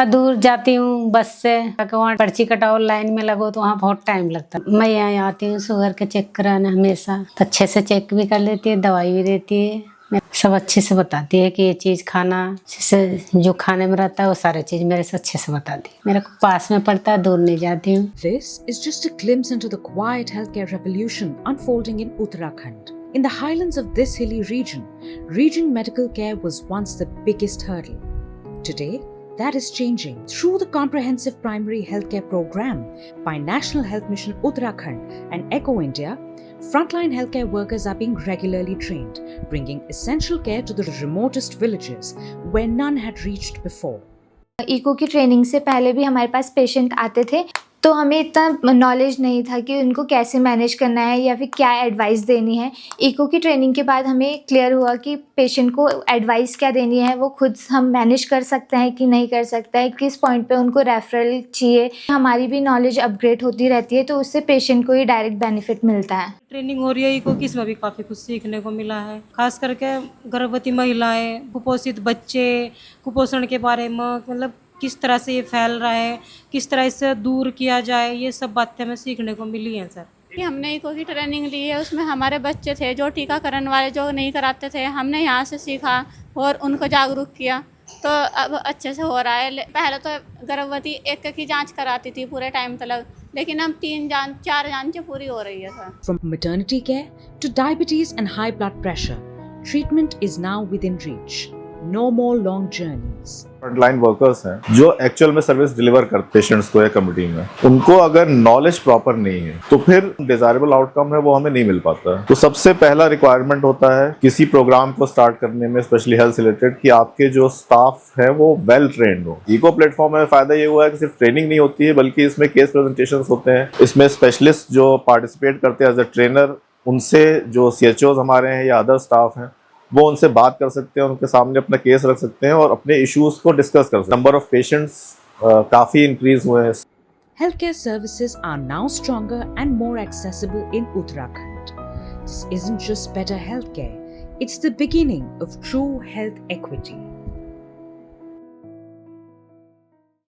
हाँ, दूर जाती हूँ बस से, वहाँ पर्ची कटाओ लाइन में लगो तो वहाँ बहुत टाइम लगता है। मैं यहाँ आती हूँ शुगर के चेक कराने हमेशा, तो अच्छे से चेक भी कर लेती है, दवाई भी देती है, सब अच्छे से बताती है कि ये चीज़ खाना, जैसे जो खाने में रहता है वो सारी चीज़ मेरे से अच्छे से बताती है। मेरे को पास में पड़ता है, दूर नहीं जाती हूँ। This is just a glimpse into the quiet healthcare revolution unfolding in Uttarakhand. In the highlands of this hilly region medical care was once the biggest hurdle. Today, that is changing. Through the comprehensive primary healthcare program by National Health Mission Uttarakhand and Eco India, frontline healthcare workers are being regularly trained, bringing essential care to the remotest villages where none had reached before. Echo की training से पहले भी हमारे पास patient आते थे, तो हमें इतना नॉलेज नहीं था कि उनको कैसे मैनेज करना है या फिर क्या एडवाइस देनी है। इको की ट्रेनिंग के बाद हमें क्लियर हुआ कि पेशेंट को एडवाइस क्या देनी है, वो खुद हम मैनेज कर सकते हैं कि नहीं कर सकता है, किस पॉइंट पे उनको रेफरल चाहिए। हमारी भी नॉलेज अपग्रेड होती रहती है, तो उससे पेशेंट को ही डायरेक्ट बेनिफिट मिलता है। ट्रेनिंग हो रही है इको की, इसमें भी काफ़ी कुछ सीखने को मिला है, खास करके गर्भवती महिलाएं, कुपोषित बच्चे, कुपोषण के बारे में, मतलब किस तरह से ये फैल रहा है, किस तरह इससे दूर किया जाए, ये सब बातें हमें सीखने को मिली हैं सर। कि हमने इको की ट्रेनिंग ली है, उसमें हमारे बच्चे थे जो टीकाकरण वाले जो नहीं कराते थे, हमने यहाँ से सीखा और उनको जागरूक किया, तो अब अच्छे से हो रहा है। पहले तो गर्भवती एक की जांच कराती थी पूरे टाइम तक, लेकिन अब 4 जांचें पूरी हो रही है sir. From maternity care to diabetes and high blood pressure, treatment is now within reach. No more long journeys. Frontline workers हैं जो एक्चुअल में सर्विस डिलीवर करते पेशेंट्स को या कम्युनिटी में, उनको अगर नॉलेज प्रॉपर नहीं है तो फिर डिजायरेबल आउटकम है वो हमें नहीं मिल पाता है। तो सबसे पहला रिक्वायरमेंट होता है किसी प्रोग्राम को स्टार्ट करने में, स्पेशली हेल्थ से रिलेटेड, कि आपके जो स्टाफ है वो वेल ट्रेंड हो। इको प्लेटफॉर्म में फायदा ये हुआ है कि सिर्फ ट्रेनिंग नहीं होती है, बल्कि इसमें केस प्रेजेंटेशंस होते हैं, इसमें स्पेशलिस्ट जो पार्टिसिपेट करते हैं एज अ ट्रेनर, उनसे जो CHOs हमारे हैं या अदर स्टाफ हैं वो उनसे बात कर सकते हैं, उनके सामने अपना केस रख सकते हैं और अपने इश्यूज को डिस्कस कर सकते हैं। नंबर ऑफ पेशेंट्स काफ़ी इंक्रीज हुए हैं। Healthcare services are now stronger and more accessible in Uttarakhand. This isn't just better healthcare, it's the beginning of true health equity.